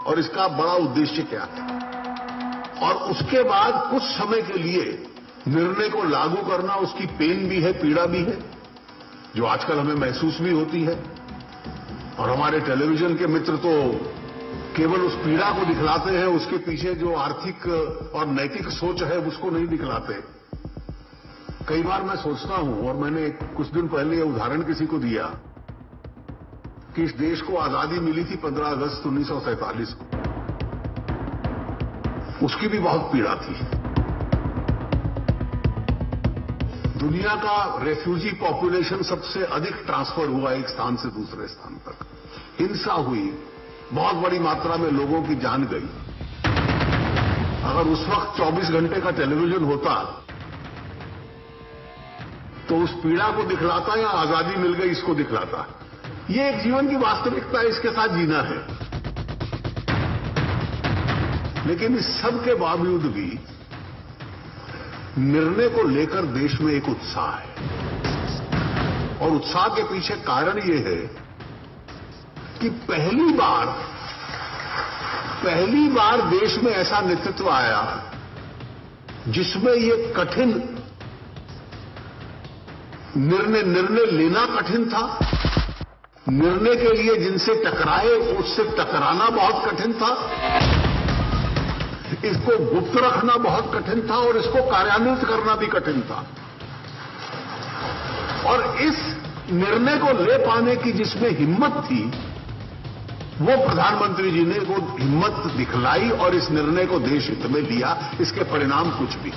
और इसका बड़ा उद्देश्य क्या है, और उसके बाद कुछ समय के लिए निर्णय को लागू करना, उसकी पेन भी है, पीड़ा भी है, जो आजकल हमें महसूस भी होती है। और हमारे टेलीविजन के मित्र तो केवल उस पीड़ा को दिखलाते हैं, उसके पीछे जो आर्थिक और नैतिक सोच है उसको नहीं दिखलाते। कई बार मैं सोचता हूं, और मैंने कुछ दिन पहले उदाहरण किसी को दिया, कि इस देश को आजादी मिली थी 15 अगस्त 1947 को, उसकी भी बहुत पीड़ा थी। दुनिया का रेफ्यूजी पॉपुलेशन सबसे अधिक ट्रांसफर हुआ एक स्थान से दूसरे स्थान तक, हिंसा हुई, बहुत बड़ी मात्रा में लोगों की जान गई। अगर उस वक्त 24 घंटे का टेलीविजन होता तो उस पीड़ा को दिखलाता या आजादी मिल गई इसको दिखलाता। ये एक जीवन की वास्तविकता है, इसके साथ जीना है। लेकिन इस सब के बावजूद भी निर्णय को लेकर देश में एक उत्साह है, और उत्साह के पीछे कारण ये है कि पहली बार देश में ऐसा नेतृत्व आया जिसमें ये कठिन निर्णय लेना कठिन था, निर्णय के लिए जिनसे टकराए उससे टकराना बहुत कठिन था, इसको गुप्त रखना बहुत कठिन था, और इसको कार्यान्वित करना भी कठिन था। और इस निर्णय को ले पाने की जिसमें हिम्मत थी, वो प्रधानमंत्री जी ने वो हिम्मत दिखलाई और इस निर्णय को देश हित में लिया। इसके परिणाम कुछ भी,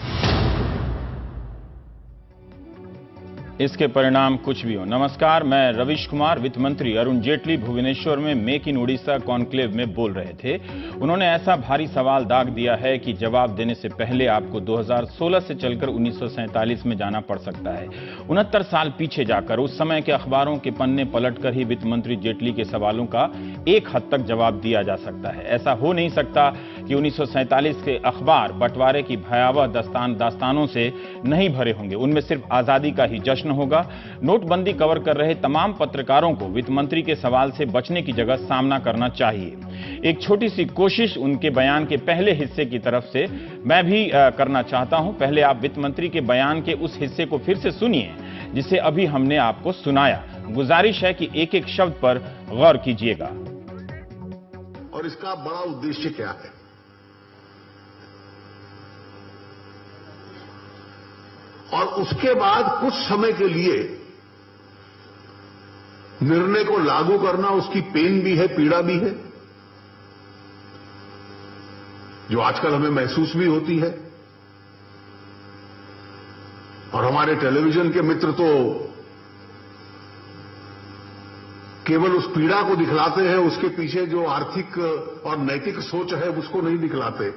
इसके परिणाम कुछ भी हो। नमस्कार, मैं रविश कुमार। वित्त मंत्री अरुण जेटली भुवनेश्वर में मेक इन उड़ीसा कॉन्क्लेव में बोल रहे थे। उन्होंने ऐसा भारी सवाल दाग दिया है कि जवाब देने से पहले आपको 2016 से चलकर 1947 में जाना पड़ सकता है। 69 साल पीछे जाकर उस समय के अखबारों के पन्ने पलटकर ही वित्त मंत्री जेटली के सवालों का एक हद तक जवाब दिया जा सकता है। ऐसा हो नहीं सकता कि 1947 के अखबार बंटवारे की भयावह दास्तानों से नहीं भरे होंगे। उनमें सिर्फ आजादी का ही जश्न होगा। नोटबंदी कवर कर रहे तमाम पत्रकारों को वित्त मंत्री के सवाल से बचने की जगह सामना करना चाहिए। एक छोटी सी कोशिश उनके बयान के पहले हिस्से की तरफ से मैं भी करना चाहता हूं। पहले आप वित्त मंत्री के बयान के उस हिस्से को फिर से सुनिए जिसे अभी हमने आपको सुनाया। गुजारिश है कि एक एक शब्द पर गौर कीजिएगा। और इसका बड़ा उद्देश्य क्या है, और उसके बाद कुछ समय के लिए निर्णय को लागू करना, उसकी पेन भी है, पीड़ा भी है, जो आजकल हमें महसूस भी होती है। और हमारे टेलीविजन के मित्र तो केवल उस पीड़ा को दिखलाते हैं, उसके पीछे जो आर्थिक और नैतिक सोच है उसको नहीं दिखलाते।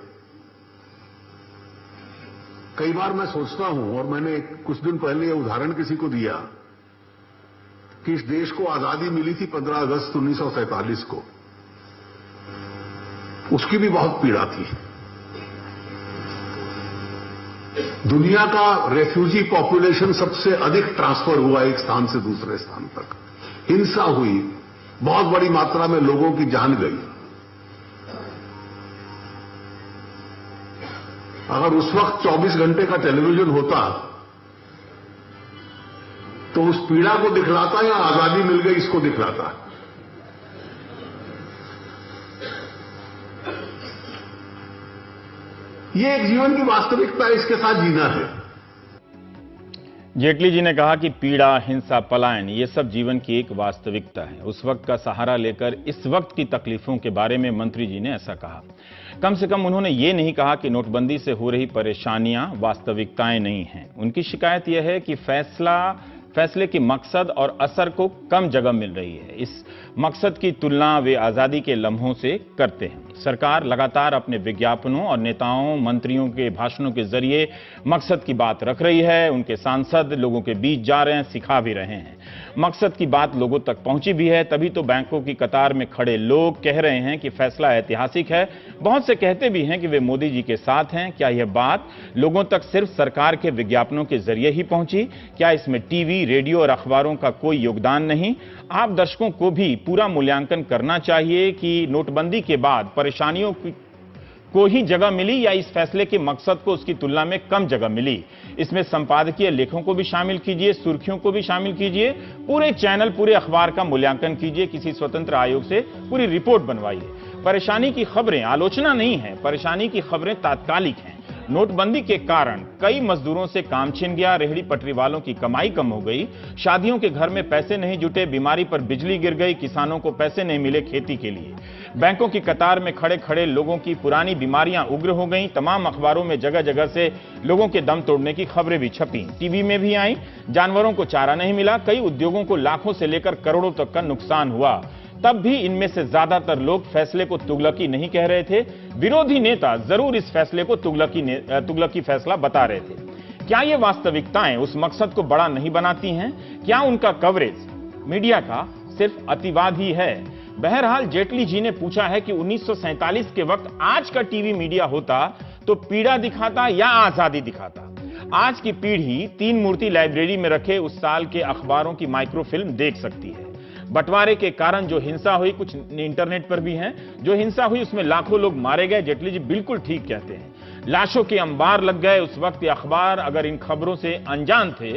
कई बार मैं सोचता हूं, और मैंने कुछ दिन पहले ये उदाहरण किसी को दिया, कि इस देश को आजादी मिली थी 15 अगस्त 1947 को, उसकी भी बहुत पीड़ा थी। दुनिया का रेफ्यूजी पॉपुलेशन सबसे अधिक ट्रांसफर हुआ एक स्थान से दूसरे स्थान तक, हिंसा हुई, बहुत बड़ी मात्रा में लोगों की जान गई। अगर उस वक्त 24 घंटे का टेलीविजन होता तो उस पीड़ा को दिखलाता या आजादी मिल गई इसको दिखलाता। ये एक जीवन की वास्तविकता है, इसके साथ जीना है। जेटली जी ने कहा कि पीड़ा, हिंसा, पलायन ये सब जीवन की एक वास्तविकता है। उस वक्त का सहारा लेकर इस वक्त की तकलीफों के बारे में मंत्री जी ने ऐसा कहा। कम से कम उन्होंने ये नहीं कहा कि नोटबंदी से हो रही परेशानियां वास्तविकताएं नहीं हैं। उनकी शिकायत यह है कि फैसले के मकसद और असर को कम जगह मिल रही है। इस मकसद की तुलना वे आजादी के लम्हों से करते हैं। सरकार लगातार अपने विज्ञापनों और नेताओं, मंत्रियों के भाषणों के जरिए मकसद की बात रख रही है। उनके सांसद लोगों के बीच जा रहे हैं, सिखा भी रहे हैं। मकसद की बात लोगों तक पहुंची भी है। तभी तो बैंकों की कतार में खड़े लोग कह रहे हैं कि फैसला ऐतिहासिक है। बहुत से कहते भी हैं कि वे मोदी जी के साथ हैं। क्या यह बात लोगों तक सिर्फ सरकार के विज्ञापनों के जरिए ही पहुंची? क्या इसमें टीवी टीवी, रेडियो और अखबारों का कोई योगदान नहीं। आप दर्शकों को भी पूरा मूल्यांकन करना चाहिए कि नोटबंदी के बाद परेशानियों को ही जगह मिली या इस फैसले के मकसद को उसकी तुलना में कम जगह मिली। इसमें संपादकीय लेखों को भी शामिल कीजिए, सुर्खियों को भी शामिल कीजिए, पूरे चैनल, पूरे अखबार का मूल्यांकन कीजिए, किसी स्वतंत्र आयोग से पूरी रिपोर्ट बनवाइए। परेशानी की खबरें आलोचना नहीं है, परेशानी की खबरें तात्कालिक हैं। नोटबंदी के कारण कई मजदूरों से काम छिन गया, रेहड़ी पटरी वालों की कमाई कम हो गई, शादियों के घर में पैसे नहीं जुटे, बीमारी पर बिजली गिर गई, किसानों को पैसे नहीं मिले खेती के लिए, बैंकों की कतार में खड़े खड़े लोगों की पुरानी बीमारियां उग्र हो गईं। तमाम अखबारों में जगह जगह से लोगों के दम तोड़ने की खबरें भी छपी, टीवी में भी आई। जानवरों को चारा नहीं मिला, कई उद्योगों को लाखों से लेकर करोड़ों तक का नुकसान हुआ। तब भी इनमें से ज्यादातर लोग फैसले को तुगलकी नहीं कह रहे थे। विरोधी नेता जरूर इस फैसले को तुगलकी फैसला बता रहे थे। क्या ये वास्तविकताएं उस मकसद को बड़ा नहीं बनाती हैं? क्या उनका कवरेज मीडिया का सिर्फ अतिवाद ही है? बहरहाल जेटली जी ने पूछा है कि 1947 के वक्त आज का टीवी मीडिया होता तो पीड़ा दिखाता या आजादी दिखाता। आज की पीढ़ी तीन मूर्ति लाइब्रेरी में रखे उस साल के अखबारों की माइक्रोफिल्म देख सकती है। बंटवारे के कारण जो हिंसा हुई, कुछ इंटरनेट पर भी हैं, जो हिंसा हुई उसमें लाखों लोग मारे गए। जेटली जी बिल्कुल ठीक कहते हैं, लाशों के अंबार लग गए। उस वक्त ये अखबार अगर इन खबरों से अनजान थे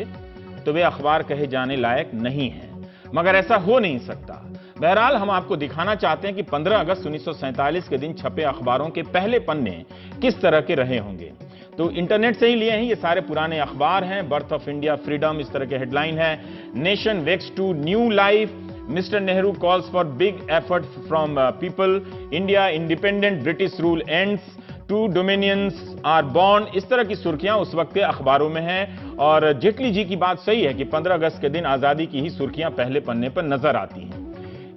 तो वे अखबार कहे जाने लायक नहीं है, मगर ऐसा हो नहीं सकता। बहरहाल हम आपको दिखाना चाहते हैं कि 15 अगस्त 1947 के दिन छपे अखबारों के पहले पन्ने किस तरह के रहे होंगे। तो इंटरनेट से ही लिए हैं, ये सारे पुराने अखबार हैं। बर्थ ऑफ इंडिया, फ्रीडम, इस तरह के हेडलाइन है। Nation wakes to new life, mister Nehru calls for big effort from people, India independent, British rule ends, two dominions are born. इस तरह की सुर्खियां उस वक्त के अखबारों में हैं। और जेटली जी की बात सही है कि 15 अगस्त के दिन आजादी की ही सुर्खियां पहले पन्ने पर नजर आती हैं।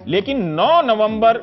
लेकिन 9 नवंबर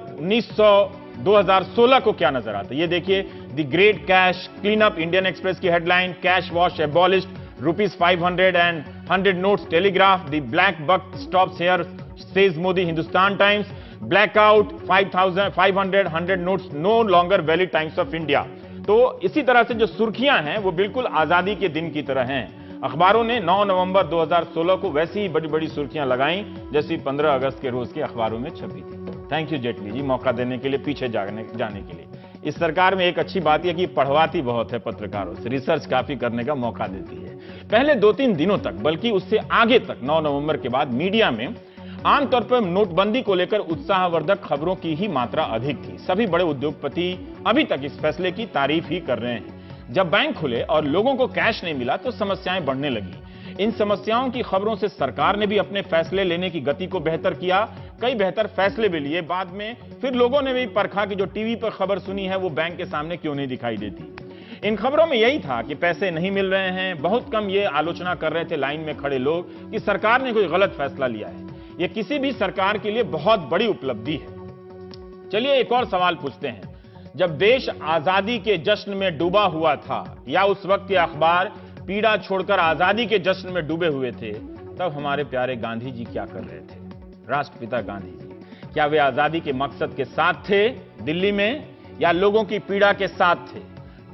2016 को क्या नजर आता है? ये देखिए, the great cash clean up, Indian Express की headline, cash wash abolished, ₹500 and 100 notes, Telegraph, the black buck stops here says Modi, Hindustan Times, blackout, 500 100 notes no longer valid, Times of India. तो इसी तरह से जो सुर्खियां हैं वो बिल्कुल आजादी के दिन की तरह हैं। अखबारों ने 9 नवंबर 2016 को वैसी ही बड़ी बड़ी सुर्खियां लगाई जैसी 15 अगस्त के रोज के अखबारों में छपी थी। थैंक यू जेटली जी, मौका देने के लिए, पीछे जाने के लिए। इस सरकार में एक अच्छी बात यह कि पढ़वाती बहुत है पत्रकारों से, रिसर्च काफी करने का मौका देती है। पहले 2-3 दिनों तक, बल्कि उससे आगे तक, 9 नवंबर के बाद मीडिया में आमतौर पर नोटबंदी को लेकर उत्साहवर्धक खबरों की ही मात्रा अधिक थी। सभी बड़े उद्योगपति अभी तक इस फैसले की तारीफ ही कर रहे हैं। जब बैंक खुले और लोगों को कैश नहीं मिला तो समस्याएं बढ़ने लगी। इन समस्याओं की खबरों से सरकार ने भी अपने फैसले लेने की गति को बेहतर किया, कई बेहतर फैसले भी लिए। बाद में फिर लोगों ने भी परखा कि जो टीवी पर खबर सुनी है वो बैंक के सामने क्यों नहीं दिखाई देती। इन खबरों में यही था कि पैसे नहीं मिल रहे हैं। बहुत कम ये आलोचना कर रहे थे लाइन में खड़े लोग कि सरकार ने कोई गलत फैसला लिया है। यह किसी भी सरकार के लिए बहुत बड़ी उपलब्धि है। चलिए एक और सवाल पूछते हैं, जब देश आजादी के जश्न में डूबा हुआ था या उस वक्त ये अखबार पीड़ा छोड़कर आजादी के जश्न में डूबे हुए थे, तब हमारे प्यारे गांधी जी क्या कर रहे थे? राष्ट्रपिता गांधी जी, क्या वे आजादी के मकसद के साथ थे दिल्ली में या लोगों की पीड़ा के साथ थे?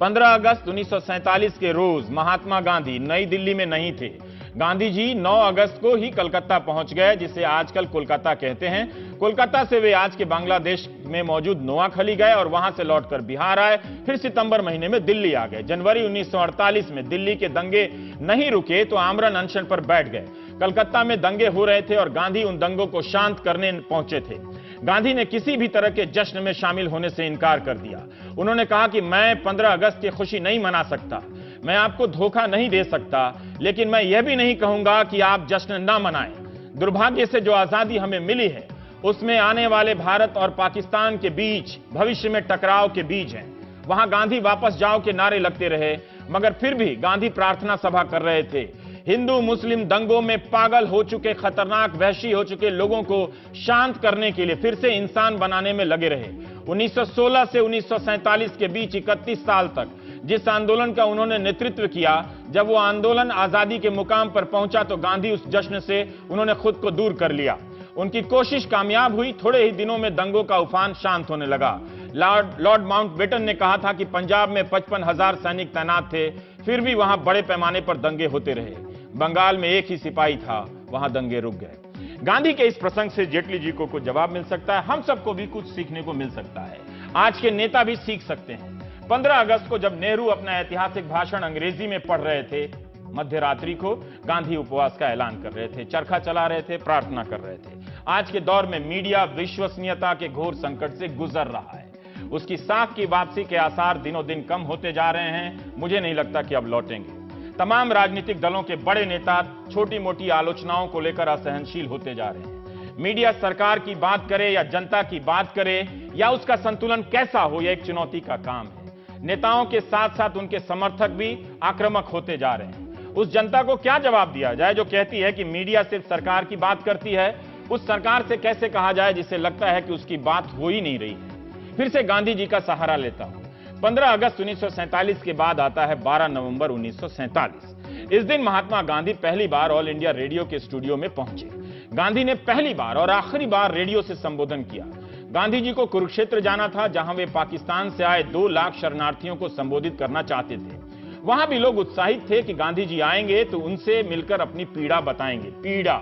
15 अगस्त 1947 के रोज महात्मा गांधी नई दिल्ली में नहीं थे। गांधी जी 9 अगस्त को ही कलकत्ता पहुंच गए, जिसे आजकल कोलकाता कहते हैं। कोलकाता से वे आज के बांग्लादेश में मौजूद नोआखली गए और वहां से लौटकर बिहार आए। फिर सितंबर महीने में दिल्ली आ गए। जनवरी 1948 में दिल्ली के दंगे नहीं रुके तो आमरण अनशन पर बैठ गए। कलकत्ता में दंगे हो रहे थे और गांधी उन दंगों को शांत करने पहुंचे थे। गांधी ने किसी भी तरह के जश्न में शामिल होने से इनकार कर दिया। उन्होंने कहा कि मैं 15 अगस्त की खुशी नहीं मना सकता, मैं आपको धोखा नहीं दे सकता, लेकिन मैं यह भी नहीं कहूंगा कि आप जश्न ना मनाएं। दुर्भाग्य से जो आजादी हमें मिली है उसमें आने वाले भारत और पाकिस्तान के बीच भविष्य में टकराव के बीज हैं। वहां गांधी वापस जाओ के नारे लगते रहे, मगर फिर भी गांधी प्रार्थना सभा कर रहे थे। हिंदू मुस्लिम दंगों में पागल हो चुके, खतरनाक वहशी हो चुके लोगों को शांत करने के लिए फिर से इंसान बनाने में लगे रहे। 1916 से 1947 के बीच 31 साल तक जिस आंदोलन का उन्होंने नेतृत्व किया, जब वो आंदोलन आजादी के मुकाम पर पहुंचा तो गांधी उस जश्न से उन्होंने खुद को दूर कर लिया। उनकी कोशिश कामयाब हुई। थोड़े ही दिनों में दंगों का उफान शांत होने लगा। लॉर्ड माउंटबेटन ने कहा था कि पंजाब में 55,000 सैनिक तैनात थे, फिर भी वहां बड़े पैमाने पर दंगे होते रहे। बंगाल में एक ही सिपाही था, वहां दंगे रुक गए। गांधी के इस प्रसंग से जेटली जी को कुछ जवाब मिल सकता है, हम सबको भी कुछ सीखने को मिल सकता है, आज के नेता भी सीख सकते हैं। 15 अगस्त को जब नेहरू अपना ऐतिहासिक भाषण अंग्रेजी में पढ़ रहे थे, मध्य रात्रि को गांधी उपवास का ऐलान कर रहे थे, चरखा चला रहे थे, प्रार्थना कर रहे थे। आज के दौर में मीडिया विश्वसनीयता के घोर संकट से गुजर रहा है, उसकी साख की वापसी के आसार दिनों दिन कम होते जा रहे हैं। मुझे नहीं लगता कि अब लौटेंगे। तमाम राजनीतिक दलों के बड़े नेता छोटी मोटी आलोचनाओं को लेकर असहनशील होते जा रहे हैं। मीडिया सरकार की बात करे या जनता की बात करे या उसका संतुलन कैसा हो, यह एक चुनौती का काम है। नेताओं के साथ साथ उनके समर्थक भी आक्रामक होते जा रहे हैं। उस जनता को क्या जवाब दिया जाए जो कहती है कि मीडिया सिर्फ सरकार की बात करती है? उस सरकार से कैसे कहा जाए जिसे लगता है कि उसकी बात हो ही नहीं रही है? फिर से गांधी जी का सहारा लेता हूं। 15 अगस्त 1947 के बाद आता है 12 नवंबर 1947। इस दिन महात्मा गांधी पहली बार ऑल इंडिया रेडियो के स्टूडियो में पहुंचे। गांधी ने पहली बार और आखिरी बार रेडियो से संबोधन किया। गांधी जी को कुरुक्षेत्र जाना था, जहां वे पाकिस्तान से आए 2 लाख शरणार्थियों को संबोधित करना चाहते थे। वहां भी लोग उत्साहित थे कि गांधी जी आएंगे तो उनसे मिलकर अपनी पीड़ा बताएंगे, पीड़ा।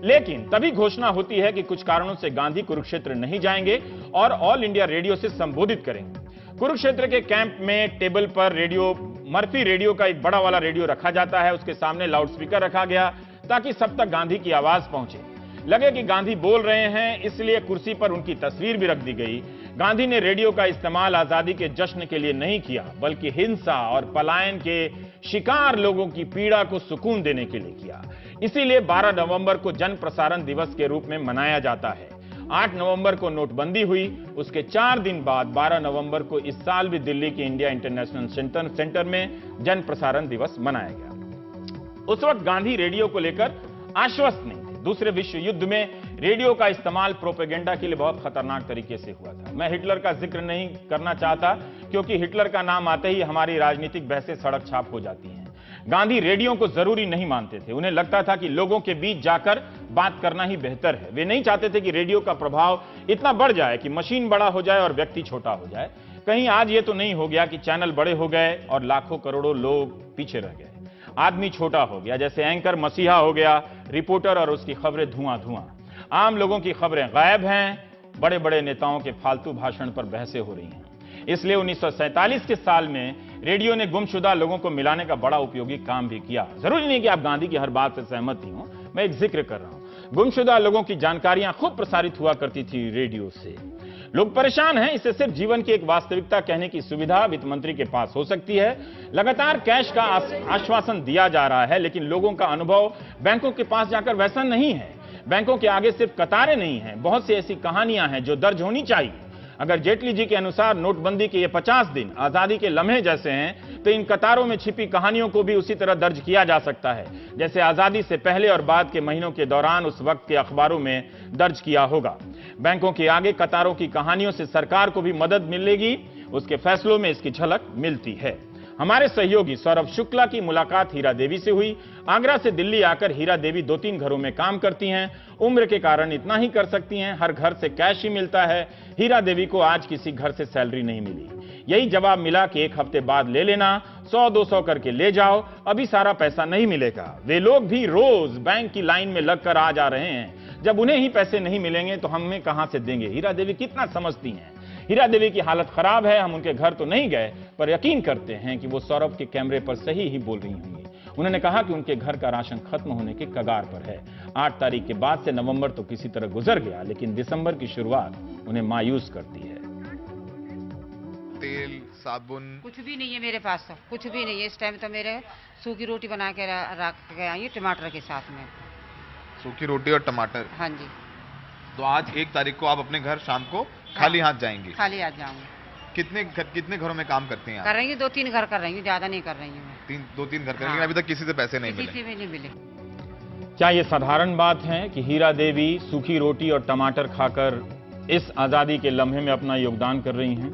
लेकिन तभी घोषणा होती है कि कुछ कारणों से गांधी कुरुक्षेत्र नहीं जाएंगे और ऑल इंडिया रेडियो से संबोधित करेंगे। कुरुक्षेत्र के कैंप में टेबल पर रेडियो, मर्फी रेडियो का एक बड़ा वाला रेडियो रखा जाता है। उसके सामने लाउडस्पीकर रखा गया ताकि सब तक गांधी की आवाज पहुंचे। लगे कि गांधी बोल रहे हैं, इसलिए कुर्सी पर उनकी तस्वीर भी रख दी गई। गांधी ने रेडियो का इस्तेमाल आजादी के जश्न के लिए नहीं किया, बल्कि हिंसा और पलायन के शिकार लोगों की पीड़ा को सुकून देने के लिए किया। इसीलिए 12 नवंबर को जन प्रसारण दिवस के रूप में मनाया जाता है। 8 नवंबर को नोटबंदी हुई, उसके 4 दिन बाद 12 नवंबर को इस साल भी दिल्ली के इंडिया इंटरनेशनल सेंटर में जन प्रसारण दिवस मनाया गया। उस वक्त गांधी रेडियो को लेकर आश्वस्त नहीं थे। दूसरे विश्व युद्ध में रेडियो का इस्तेमाल प्रोपेगेंडा के लिए बहुत खतरनाक तरीके से हुआ था। मैं हिटलर का जिक्र नहीं करना चाहता, क्योंकि हिटलर का नाम आते ही हमारी राजनीतिक बहसें सड़क छाप हो जाती हैं। गांधी रेडियो को जरूरी नहीं मानते थे। उन्हें लगता था कि लोगों के बीच जाकर बात करना ही बेहतर है। वे नहीं चाहते थे कि रेडियो का प्रभाव इतना बढ़ जाए कि मशीन बड़ा हो जाए और व्यक्ति छोटा हो जाए। कहीं आज ये तो नहीं हो गया कि चैनल बड़े हो गए और लाखों करोड़ों लोग पीछे रह गए, आदमी छोटा हो गया, जैसे एंकर मसीहा हो गया, रिपोर्टर और उसकी खबरें धुआं धुआं। आम लोगों की खबरें गायब हैं, बड़े बड़े नेताओं के फालतू भाषण पर बहसें हो रही हैं। इसलिए 1947 के साल में रेडियो ने गुमशुदा लोगों को मिलाने का बड़ा उपयोगी काम भी किया। जरूरी नहीं कि आप गांधी की हर बात से सहमत ही हो, मैं एक जिक्र कर रहा हूं। गुमशुदा लोगों की जानकारियां खूब प्रसारित हुआ करती थी रेडियो से। लोग परेशान हैं, इसे सिर्फ जीवन की एक वास्तविकता कहने की सुविधा वित्त मंत्री के पास हो सकती है। लगातार कैश का आश्वासन दिया जा रहा है, लेकिन लोगों का अनुभव बैंकों के पास जाकर वैसा नहीं है। बैंकों के आगे सिर्फ कतारें नहीं हैं, बहुत सी ऐसी कहानियां हैं जो दर्ज होनी चाहिए। अगर जेटली जी के अनुसार नोटबंदी के ये 50 दिन आजादी के लम्हे जैसे हैं, तो इन कतारों में छिपी कहानियों को भी उसी तरह दर्ज किया जा सकता है जैसे आजादी से पहले और बाद के महीनों के दौरान उस वक्त के अखबारों में दर्ज किया होगा। बैंकों के आगे कतारों की कहानियों से सरकार को भी मदद मिलेगी, उसके फैसलों में इसकी झलक मिलती है। हमारे सहयोगी सौरभ शुक्ला की मुलाकात हीरा देवी से हुई। आगरा से दिल्ली आकर हीरा देवी 2-3 घरों में काम करती हैं। उम्र के कारण इतना ही कर सकती हैं, हर घर से कैश ही मिलता है। हीरा देवी को आज किसी घर से सैलरी नहीं मिली। यही जवाब मिला कि 1 हफ्ते बाद ले लेना, 100-200 करके ले जाओ, अभी सारा पैसा नहीं मिलेगा। वे लोग भी रोज बैंक की लाइन में लगकर आ जा रहे हैं। जब उन्हें ही पैसे नहीं मिलेंगे तो हमें कहां से देंगे? हीरा देवी कितना समझती हैं। हीरा देवी की हालत खराब है। हम उनके घर तो नहीं गए, पर यकीन करते हैं कि वो सौरभ के कैमरे पर सही ही बोल रही होंगी। उन्होंने कहा कि उनके घर का राशन खत्म होने के कगार पर है। 8 तारीख के बाद से नवंबर तो किसी तरह गुजर गया, लेकिन दिसंबर की शुरुआत उन्हें मायूस करती है। तेल, साबुन कुछ भी नहीं है मेरे पास, तो कुछ भी नहीं है। इस टाइम तो मेरे सूखी रोटी बना के रख के आई टमाटर के साथ में। सूखी रोटी और टमाटर। हाँ जी। तो आज 1 तारीख को आप अपने घर शाम को खाली हाथ जाएंगी? खाली हाथ जाऊंगी। कितने घरों में काम करती हैं आप? कर रही हूँ 2-3 घर कर रही हूँ, ज्यादा नहीं कर रही हूँ मैं। 2-3 घर करेंगे। अभी तक किसी से पैसे नहीं मिले? किसी से भी नहीं मिले। क्या ये साधारण बात है कि हीरा देवी सूखी रोटी और टमाटर खाकर इस आजादी के लम्हे में अपना योगदान कर रही हैं?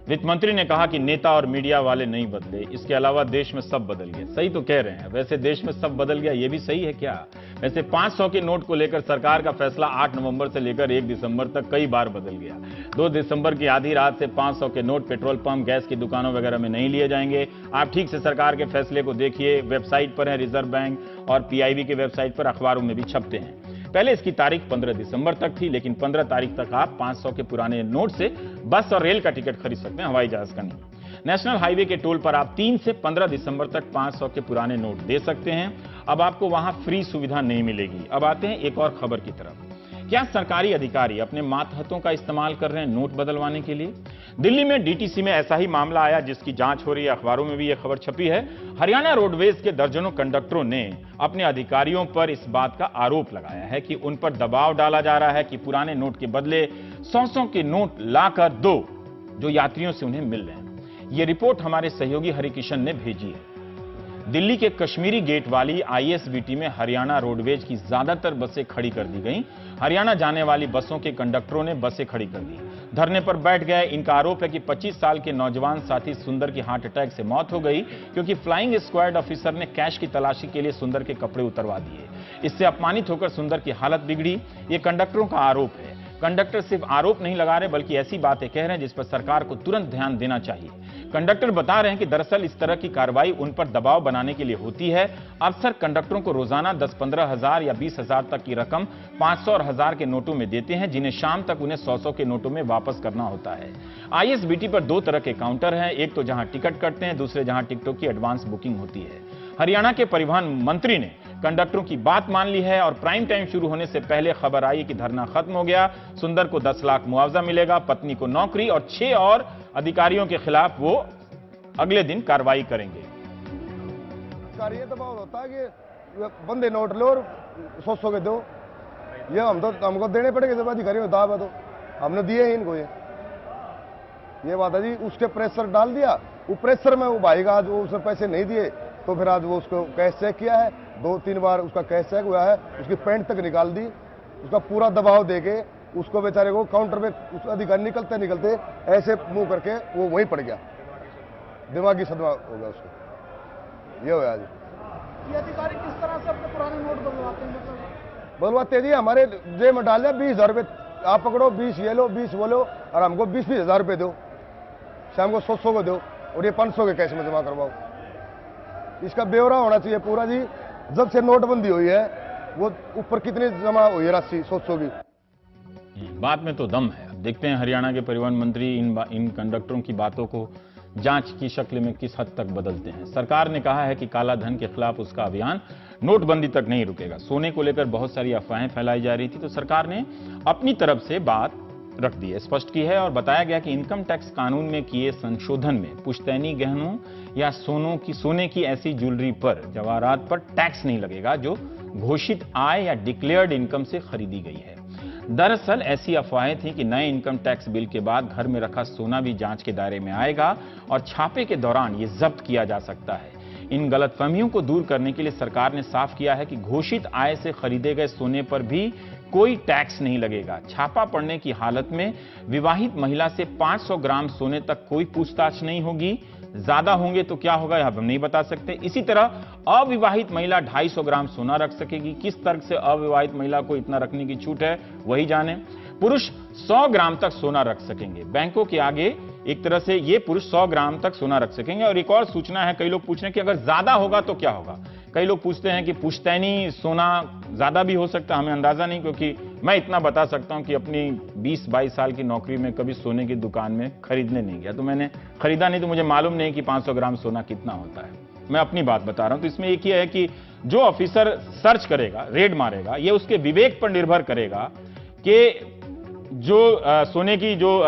वित्त मंत्री ने कहा कि नेता और मीडिया वाले नहीं बदले, इसके अलावा देश में सब बदल गया। सही तो कह रहे हैं। वैसे देश में सब बदल गया ये भी सही है क्या? वैसे 500 के नोट को लेकर सरकार का फैसला 8 नवंबर से लेकर 1 दिसंबर तक कई बार बदल गया। 2 दिसंबर की आधी रात से 500 के नोट पेट्रोल पंप, गैस की दुकानों वगैरह में नहीं लिए जाएंगे। आप ठीक से सरकार के फैसले को देखिए, वेबसाइट पर है रिजर्व बैंक और पीआईबी के वेबसाइट पर, अखबारों में भी छपते हैं। पहले इसकी तारीख 15 दिसंबर तक थी, लेकिन 15 तारीख तक आप 500 के पुराने नोट से बस और रेल का टिकट खरीद सकते हैं, हवाई जहाज का नहीं। नेशनल हाईवे के टोल पर आप 3 से 15 दिसंबर तक 500 के पुराने नोट दे सकते हैं। अब आपको वहां फ्री सुविधा नहीं मिलेगी। अब आते हैं एक और खबर की तरफ। क्या सरकारी अधिकारी अपने मातहतों का इस्तेमाल कर रहे हैं नोट बदलवाने के लिए? दिल्ली में डीटीसी में ऐसा ही मामला आया, जिसकी जांच हो रही है। अखबारों में भी यह खबर छपी है। हरियाणा रोडवेज के दर्जनों कंडक्टरों ने अपने अधिकारियों पर इस बात का आरोप लगाया है कि उन पर दबाव डाला जा रहा है कि पुराने नोट के बदले 100 के नोट लाकर दो, जो यात्रियों से उन्हें मिल रहे हैं। यह रिपोर्ट हमारे सहयोगी हरिकिशन ने भेजी है। दिल्ली के कश्मीरी गेट वाली आईएसबीटी में हरियाणा रोडवेज की ज्यादातर बसें खड़ी कर दी गईं। हरियाणा जाने वाली बसों के कंडक्टरों ने बसें खड़ी कर दी, धरने पर बैठ गए। इनका आरोप है कि 25 साल के नौजवान साथी सुंदर की हार्ट अटैक से मौत हो गई, क्योंकि फ्लाइंग स्क्वाड ऑफिसर ने कैश की तलाशी के लिए सुंदर के कपड़े उतरवा दिए। इससे अपमानित होकर सुंदर की हालत बिगड़ी, ये कंडक्टरों का आरोप है। कंडक्टर सिर्फ आरोप नहीं लगा रहे, बल्कि ऐसी बातें कह रहे हैं जिस पर सरकार को तुरंत ध्यान देना चाहिए। कंडक्टर बता रहे हैं कि दरअसल इस तरह की कार्रवाई उन पर दबाव बनाने के लिए होती है। अक्सर कंडक्टरों को रोजाना 10-15 हजार या 20 हजार तक की रकम 500 और 1000 के नोटों में देते हैं, जिन्हें शाम तक उन्हें 100 के नोटों में वापस करना होता है। आईएसबीटी पर 2 तरह के काउंटर हैं, एक तो जहां टिकट कटते हैं, दूसरे जहां टिकटों की एडवांस बुकिंग होती है। हरियाणा के परिवहन मंत्री ने कंडक्टरों की बात मान ली है और प्राइम टाइम शुरू होने से पहले खबर आई कि धरना खत्म हो गया। सुंदर को 10 लाख मुआवजा मिलेगा, पत्नी को नौकरी और 6 और अधिकारियों के खिलाफ वो अगले दिन कार्रवाई करेंगे। ये दबाव होता है कि बंदे नोट लो और 100 के दो, ये हमको देने पड़ेंगे जब अधिकारियों में दावा तो हमने दिए ही इनको। ये बात है जी। उसके प्रेशर डाल दिया, वो प्रेशर में वो भाई का आज वो उसने पैसे नहीं दिए, तो फिर आज वो उसको कैश चेक किया है, 2-3 बार उसका कैश चेक हुआ है, उसकी पैंट तक निकाल दी, उसका पूरा दबाव देके उसको बेचारे को काउंटर में उस अधिकारी निकलते निकलते ऐसे मुंह करके वो वहीं पड़ गया, दिमागी सदमा हो गया उसको। ये हुआ आज। ये अधिकारी किस तरह से अपने पुराने नोट बदलवाते हैं? बदलवाते जी, हमारे जेब में डाल दिया 20,000 रुपये, आप पकड़ो 20 ये लो 20 वो लो, और हमको 20-20 हजार रुपये दो, शाम को 100 को दो, और ये 500 के कैश में जमा करवाओ। इसका ब्यौरा होना चाहिए पूरा जी। जब से नोटबंदी हुई है वो ऊपर कितनी जमा हुई है राशि 100 की। बात में तो दम है। अब देखते हैं हरियाणा के परिवहन मंत्री इन कंडक्टरों की बातों को जांच की शक्ल में किस हद तक बदलते हैं। सरकार ने कहा है कि काला धन के खिलाफ उसका अभियान नोटबंदी तक नहीं रुकेगा। सोने को लेकर बहुत सारी अफवाहें फैलाई जा रही थी, तो सरकार ने अपनी तरफ से बात रख दी है, स्पष्ट की है और बताया गया कि इनकम टैक्स कानून में किए संशोधन में पुश्तैनी गहनों या सोने की ऐसी ज्वेलरी पर, जवाहरात पर टैक्स नहीं लगेगा जो घोषित आय या डिक्लेयर्ड इनकम से खरीदी गई है। दरअसल ऐसी अफवाहें थी कि नए इनकम टैक्स बिल के बाद घर में रखा सोना भी जांच के दायरे में आएगा और छापे के दौरान यह जब्त किया जा सकता है। इन गलतफहमियों को दूर करने के लिए सरकार ने साफ किया है कि घोषित आय से खरीदे गए सोने पर भी कोई टैक्स नहीं लगेगा। छापा पड़ने की हालत में विवाहित महिला से 500 ग्राम सोने तक कोई पूछताछ नहीं होगी। ज्यादा होंगे तो क्या होगा हम नहीं बता सकते। इसी तरह अविवाहित महिला 250 ग्राम सोना रख सकेगी। किस तर्क से अविवाहित महिला को इतना रखने की छूट है वही जाने। पुरुष 100 ग्राम तक सोना रख सकेंगे। बैंकों के आगे एक तरह से ये पुरुष 100 ग्राम तक सोना रख सकेंगे। और एक और सूचना है, कई लोग पूछ रहे हैं कि अगर ज्यादा होगा तो क्या होगा। कई लोग पूछते हैं कि पुश्तैनी सोना ज्यादा भी हो सकता है, हमें अंदाजा नहीं, क्योंकि मैं इतना बता सकता हूं कि अपनी 20-22 साल की नौकरी में कभी सोने की दुकान में खरीदने नहीं गया, तो मैंने खरीदा नहीं, तो मुझे मालूम नहीं कि 500 ग्राम सोना कितना होता है। मैं अपनी बात बता रहा हूं। तो इसमें एक ही है कि जो ऑफिसर सर्च करेगा, रेड मारेगा, ये उसके विवेक पर निर्भर करेगा कि जो सोने की जो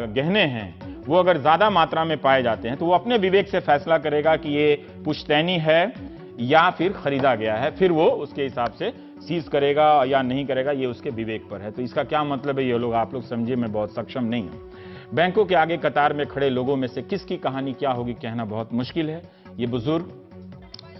गहने हैं वो अगर ज्यादा मात्रा में पाए जाते हैं तो वो अपने विवेक से फैसला करेगा कि ये पुश्तैनी है या फिर खरीदा गया है। फिर वो उसके हिसाब से सीज करेगा या नहीं करेगा, ये उसके विवेक पर है। तो इसका क्या मतलब है ये लोग आप लोग समझिए, मैं बहुत सक्षम नहीं हूं। बैंकों के आगे कतार में खड़े लोगों में से किसकी कहानी क्या होगी कहना बहुत मुश्किल है। ये बुजुर्ग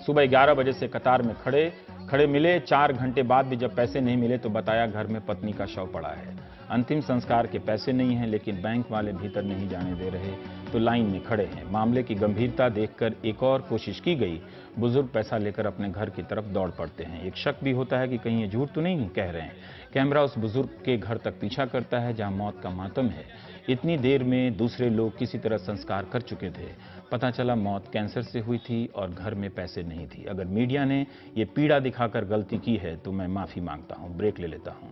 सुबह 11 बजे से कतार में खड़े मिले, 4 घंटे बाद भी जब पैसे नहीं मिले तो बताया घर में पत्नी का शव पड़ा है। अंतिम संस्कार के पैसे नहीं हैं, लेकिन बैंक वाले भीतर नहीं जाने दे रहे तो लाइन में खड़े हैं। मामले की गंभीरता देखकर एक और कोशिश की गई। बुजुर्ग पैसा लेकर अपने घर की तरफ दौड़ पड़ते हैं। एक शक भी होता है कि कहीं ये झूठ तो नहीं कह रहे हैं। कैमरा उस बुजुर्ग के घर तक पीछा करता है जहां मौत का मातम है। इतनी देर में दूसरे लोग किसी तरह संस्कार कर चुके थे। पता चला मौत कैंसर से हुई थी और घर में पैसे नहीं थी। अगर मीडिया ने ये पीड़ा दिखाकर गलती की है तो मैं माफी मांगता हूं। ब्रेक ले लेता हूं।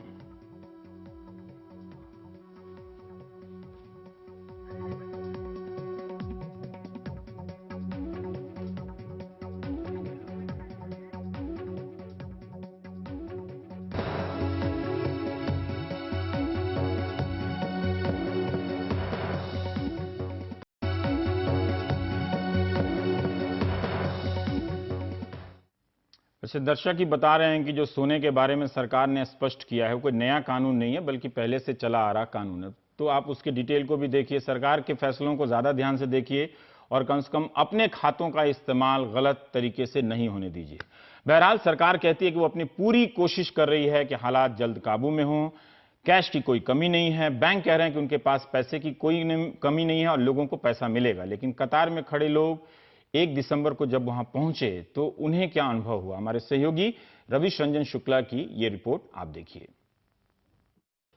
वैसे दर्शक ही बता रहे हैं कि जो सोने के बारे में सरकार ने स्पष्ट किया है वो कोई नया कानून नहीं है, बल्कि पहले से चला आ रहा कानून है। तो आप उसके डिटेल को भी देखिए, सरकार के फैसलों को ज्यादा ध्यान से देखिए और कम से कम अपने खातों का इस्तेमाल गलत तरीके से नहीं होने दीजिए। बहरहाल सरकार कहती है कि वो अपनी पूरी कोशिश कर रही है कि हालात जल्द काबू में हों, कैश की कोई कमी नहीं है। बैंक कह रहे हैं कि उनके पास पैसे की कोई कमी नहीं है और लोगों को पैसा मिलेगा। लेकिन कतार में खड़े लोग 1 दिसंबर को जब वहां पहुंचे तो उन्हें क्या अनुभव हुआ, हमारे सहयोगी रविश रंजन शुक्ला की ये रिपोर्ट आप देखिए।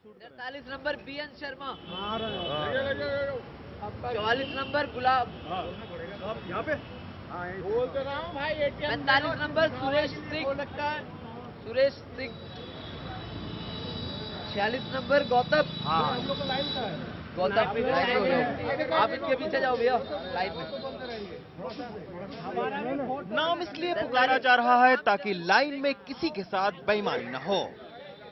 43 नंबर बीएन शर्मा, 44 नंबर गुलाब, यहाँ पे 45 नंबर सुरेश सिंह, 46 नंबर गौतम। आप इनके पीछे जाओ भैया लाइन में। नाम इसलिए पुकारा जा रहा है ताकि लाइन में किसी के साथ बेईमानी न हो।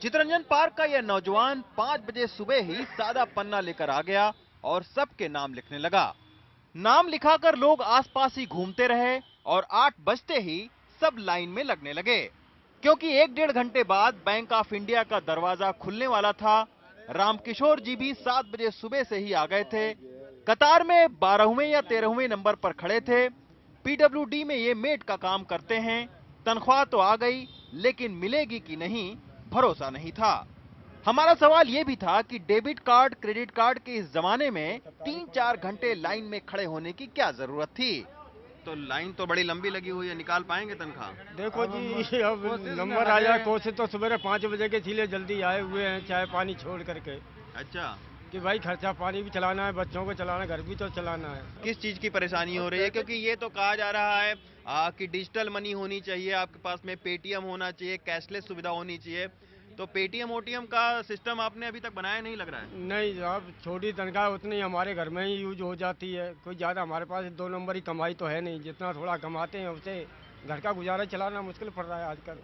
चितरंजन पार्क का यह नौजवान 5 बजे सुबह ही सादा पन्ना लेकर आ गया और सबके नाम लिखने लगा। नाम लिखाकर लोग आसपास ही घूमते रहे और 8 बजते ही सब लाइन में लगने लगे, क्योंकि 1-1.5 घंटे बाद बैंक ऑफ इंडिया का दरवाजा खुलने वाला था। रामकिशोर जी भी 7 बजे सुबह से ही आ गए थे। कतार में 12वें या 13वें नंबर पर खड़े थे। पीडब्ल्यूडी में ये मेट का काम करते हैं। तनख्वाह तो आ गई, लेकिन मिलेगी कि नहीं भरोसा नहीं था। हमारा सवाल ये भी था कि डेबिट कार्ड क्रेडिट कार्ड के इस जमाने में 3-4 घंटे लाइन में खड़े होने की क्या जरूरत थी। तो लाइन तो बड़ी लंबी लगी हुई है, निकाल पाएंगे तनख्वाह? देखो जी, अब नंबर आया, कोशिश तो सुबह 5 बजे के इसीलिए जल्दी आए हुए हैं, चाय पानी छोड़ करके। अच्छा, कि भाई खर्चा पानी भी चलाना है, बच्चों को चलाना, घर भी तो चलाना है। किस चीज की परेशानी हो रही है? क्योंकि ये तो कहा जा रहा है कि डिजिटल मनी होनी चाहिए, आपके पास में पेटीएम होना चाहिए, कैशलेस सुविधा होनी चाहिए। तो पेटीएम ओटीएम का सिस्टम आपने अभी तक बनाया नहीं लग रहा है? नहीं साहब, छोटी तनख्वाह उतनी हमारे घर में ही यूज हो जाती है। कोई ज्यादा हमारे पास 2 नंबर की कमाई तो है नहीं। जितना थोड़ा कमाते हैं उससे घर का गुजारा चलाना मुश्किल पड़ रहा है आजकल।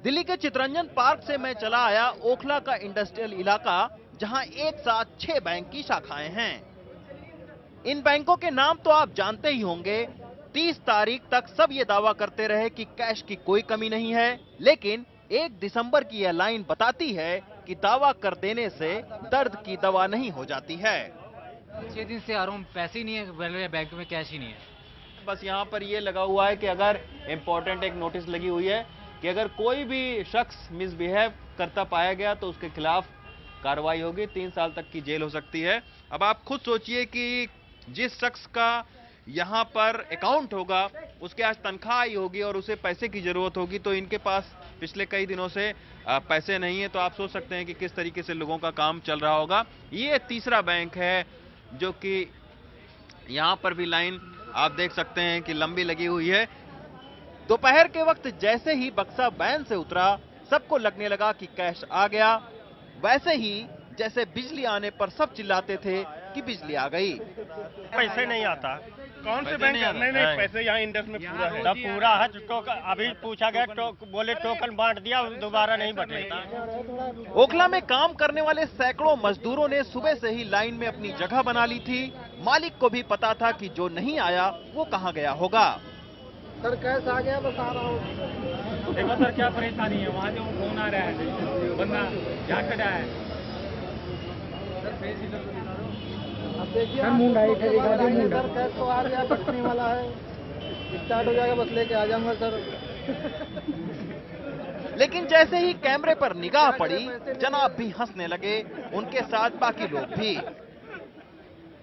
दिल्ली के चितरंजन पार्क से मैं चला आया ओखला का इंडस्ट्रियल इलाका, जहां एक साथ 6 बैंक की शाखाएं हैं। इन बैंकों के नाम तो आप जानते ही होंगे। 30 तारीख तक सब ये दावा करते रहे कि कैश की कोई कमी नहीं है, लेकिन 1 दिसंबर की यह लाइन बताती है कि दावा कर देने से दर्द की दवा नहीं हो जाती है। 6 दिन से आ रहा हूँ, पैसे ही नहीं है बैंक में, कैश ही नहीं है। बस यहाँ पर ये लगा हुआ है कि अगर इम्पोर्टेंट एक नोटिस लगी हुई है कि अगर कोई भी शख्स मिसबिहेव करता पाया गया तो उसके खिलाफ कार्रवाई होगी, 3 साल तक की जेल हो सकती है। अब आप खुद सोचिए कि जिस शख्स का यहाँ पर अकाउंट होगा उसके आज तनख्वाह आई होगी और उसे पैसे की जरूरत होगी, तो इनके पास पिछले कई दिनों से पैसे नहीं है। तो आप सोच सकते हैं कि किस तरीके से लोगों का काम चल रहा होगा। ये तीसरा बैंक है जो कि यहाँ पर भी लाइन आप देख सकते हैं कि लंबी लगी हुई है। दोपहर के वक्त जैसे ही बक्सा वैन से उतरा, सबको लगने लगा कि कैश आ गया। वैसे ही जैसे बिजली आने पर सब चिल्लाते थे कि बिजली आ गई। पैसे नहीं आता। कौन से बैंक? नहीं, पैसे यहाँ इंडस में पूरा है। सब पूरा है। अभी पूछा गया, बोले टोकन बांट दिया, दोबारा नहीं बटेगा। ओखला में काम करने वाले सैकड़ों मजदूरों ने सुबह से ही लाइन में अपनी जगह बना ली थी। मालिक को भी पता था कि जो नहीं आया वो कहाँ गया होगा। सर कैश आ गया, बस आ रहा हूँ। देखो सर क्या परेशानी है, वहाँ जो फोन आ रहा है, बंदा झाँक रहा है। अब देखिए सर, कैश तो आ गया, कटने वाला है, स्टार्ट हो जाएगा, बस लेके आ जाऊंगा सर। लेकिन जैसे ही कैमरे पर निगाह पड़ी, जनाब भी हंसने लगे, उनके साथ बाकी लोग भी।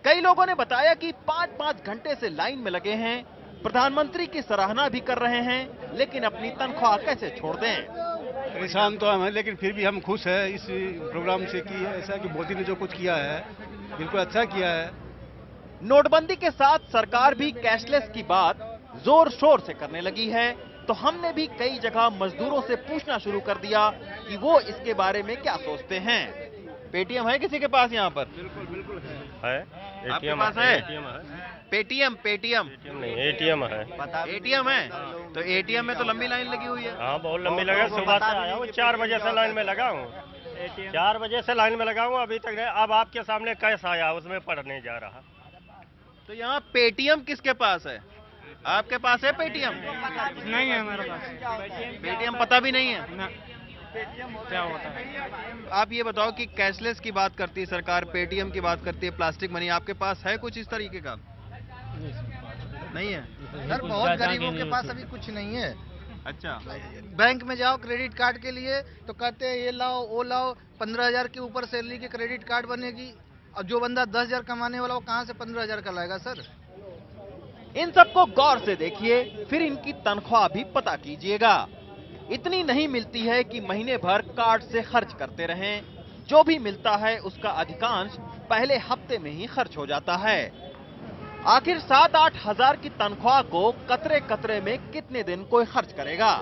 कई लोगों ने बताया कि 5-5 घंटे से लाइन में लगे हैं, प्रधानमंत्री की सराहना भी कर रहे हैं, लेकिन अपनी तनख्वाह कैसे छोड़ दें। परेशान तो हम हैं, लेकिन फिर भी हम खुश हैं इस प्रोग्राम से कि ऐसा कि मोदी ने जो कुछ किया है बिल्कुल अच्छा किया है। नोटबंदी के साथ सरकार भी कैशलेस की बात जोर शोर से करने लगी है, तो हमने भी कई जगह मजदूरों से पूछना शुरू कर दिया कि वो इसके बारे में क्या सोचते हैं। पेटीएम है किसी के पास यहाँ पर? बिल्कुल है। आपके पास है? एटीएम है। पेटीएम नहीं, एटीएम है। एटीएम है, तो एटीएम में तो लंबी लाइन लगी हुई है। हाँ, बहुत लंबी लगा। सुबह से आया हूँ, 4 बजे से लाइन में लगा हूँ। 4 बजे से लाइन में लगा हूँ, अभी तक नहीं। अब आपके सामने कैश आया, उसमें पढ़ नहीं जा रहा। तो यहाँ पेटीएम किसके पास है? आपके पास है पेटीएम? नहीं है हमारे पास। पेटीएम पता भी नहीं है? क्या होता है? आप ये बताओ कि कैशलेस की बात करती है सरकार, पेटीएम की बात करती है, प्लास्टिक मनी, आपके पास है कुछ इस तरीके का? नहीं है सर, बहुत गरीबों के पास अभी कुछ नहीं है। अच्छा, बैंक में जाओ क्रेडिट कार्ड के लिए तो कहते हैं ये लाओ वो लाओ, 15,000 के ऊपर सैलरी के क्रेडिट कार्ड बनेगी। और जो बंदा 10,000 कमाने वाला वो कहाँ से 15,000 का लाएगा सर? इन सबको गौर से देखिए, फिर इनकी तनख्वाह भी पता कीजिएगा। इतनी नहीं मिलती है कि महीने भर कार्ड से खर्च करते रहें। जो भी मिलता है उसका अधिकांश पहले हफ्ते में ही खर्च हो जाता है। आखिर 7-8 हजार की तनख्वाह को कतरे कतरे में कितने दिन कोई खर्च करेगा?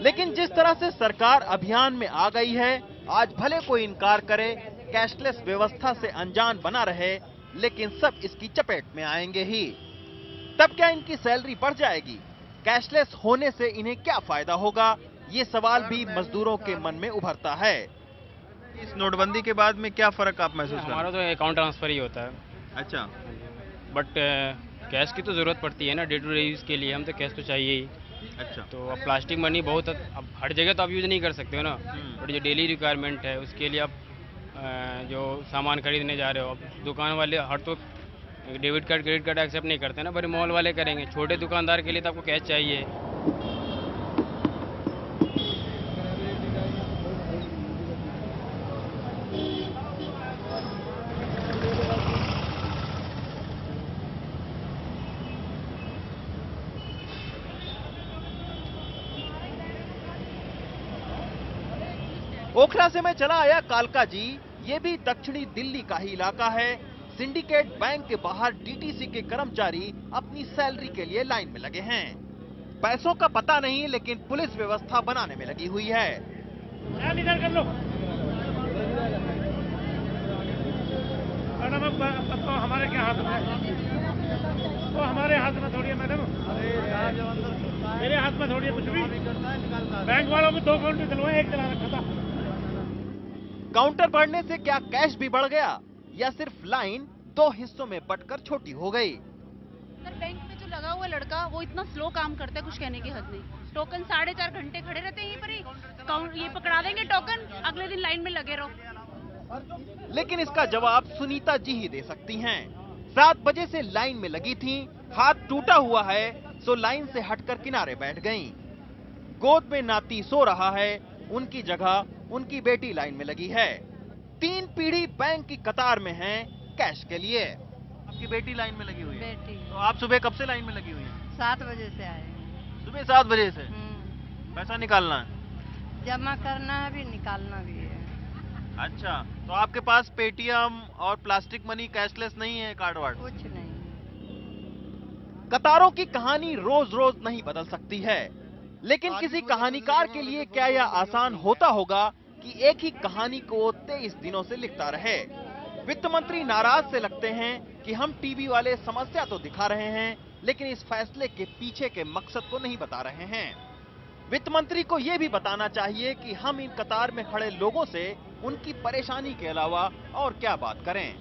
लेकिन जिस तरह से सरकार अभियान में आ गई है, आज भले कोई इनकार करे, कैशलेस व्यवस्था से अनजान बना रहे, लेकिन सब इसकी चपेट में आएंगे ही। तब क्या इनकी सैलरी बढ़ जाएगी? कैशलेस होने से इन्हें क्या फायदा होगा? ये सवाल भी मजदूरों के मन में उभरता है। इस नोटबंदी के बाद में क्या फर्क आप महसूस कर रहे हैं? हमारा तो अकाउंट ट्रांसफर ही होता है। अच्छा, बट कैश की तो ज़रूरत पड़ती है ना, डे टू डे यूज़ के लिए हम तो कैश तो चाहिए ही। अच्छा, तो अब प्लास्टिक मनी बहुत, अब हर जगह तो आप यूज़ नहीं कर सकते हो ना, बट जो डेली रिक्वायरमेंट है उसके लिए आप जो सामान खरीदने जा रहे हो, अब दुकान वाले हर तो debit card credit card accept नहीं करते ना, बड़े मॉल वाले करेंगे। छोटे दुकानदार के लिए तो आपको कैश चाहिए। ओखला से मैं चला आया कालका जी, ये भी दक्षिणी दिल्ली का ही इलाका है। सिंडिकेट बैंक के बाहर डीटीसी के कर्मचारी अपनी सैलरी के लिए लाइन में लगे हैं। पैसों का पता नहीं, लेकिन पुलिस व्यवस्था बनाने में लगी हुई है। इधर कर लो मैडम, अब हमारे क्या हाथ में? वो हमारे हाथ में थोड़ी है मैडम, मेरे हाथ में थोड़ी है कुछ भी। बैंक वालों में 2 काउंटर चलवाए, 1 चला रखा था। काउंटर बढ़ने से क्या कैश भी बढ़ गया, या सिर्फ लाइन 2 हिस्सों में बंटकर छोटी हो गई? सर, बैंक में जो लगा हुआ लड़का वो इतना स्लो काम करता है, कुछ कहने की हद नहीं। टोकन 4.5 घंटे खड़े रहते हैं यहीं पर ही, ये पकड़ा देंगे टोकन, अगले दिन लाइन में लगे रहो। लेकिन इसका जवाब सुनीता जी ही दे सकती हैं। 7 बजे से लाइन में लगी थीं, हाथ टूटा हुआ है, सो लाइन से हटकर किनारे बैठ गईं। गोद में नाती सो रहा है, उनकी जगह उनकी बेटी लाइन में लगी है। 3 पीढ़ी बैंक की कतार में हैं कैश के लिए। आपकी बेटी लाइन में लगी हुई है? बेटी तो आप सुबह कब से लाइन में लगी हुई हैं? 7 बजे से आए। सुबह 7 बजे से? पैसा निकालना है? जमा करना है भी, निकालना भी है। अच्छा, तो आपके पास पेटीएम और प्लास्टिक मनी कैशलेस नहीं है, कार्ड वार्ड? कुछ नहीं। कतारों की कहानी रोज रोज नहीं बदल सकती है, लेकिन किसी कहानीकार के लिए क्या यह आसान होता होगा कि एक ही कहानी को 23 दिनों से लिखता रहे? वित्त मंत्री नाराज से लगते हैं कि हम टीवी वाले समस्या तो दिखा रहे हैं, लेकिन इस फैसले के पीछे के मकसद को नहीं बता रहे हैं। वित्त मंत्री को यह भी बताना चाहिए कि हम इन कतार में खड़े लोगों से उनकी परेशानी के अलावा और क्या बात करें।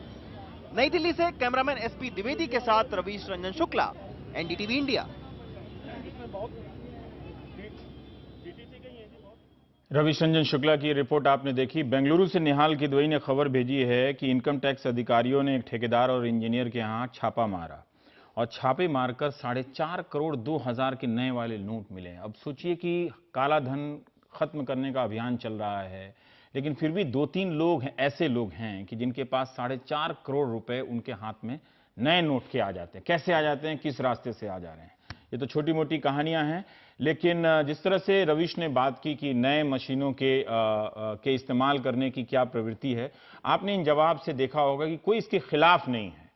नई दिल्ली से कैमरामैन एसपी द्विवेदी के साथ रवीश रंजन शुक्ला, एनडीटीवी इंडिया। रवीश रंजन शुक्ला की रिपोर्ट आपने देखी। बेंगलुरु से निहाल किदवई ने खबर भेजी है कि इनकम टैक्स अधिकारियों ने एक ठेकेदार और इंजीनियर के यहाँ छापा मारा और छापे मारकर 4.5 करोड़ 2 हजार के नए वाले नोट मिले। अब सोचिए कि काला धन खत्म करने का अभियान चल रहा है, लेकिन फिर भी 2-3 लोग हैं, ऐसे लोग हैं कि जिनके पास 4.5 करोड़ रुपए उनके हाथ में नए नोट के आ जाते हैं। कैसे आ जाते हैं, किस रास्ते से आ जा रहे हैं, ये तो छोटी मोटी कहानियां हैं। लेकिन जिस तरह से रविश ने बात की कि नए मशीनों के इस्तेमाल करने की क्या प्रवृत्ति है, आपने इन जवाब से देखा होगा कि कोई इसके खिलाफ नहीं है,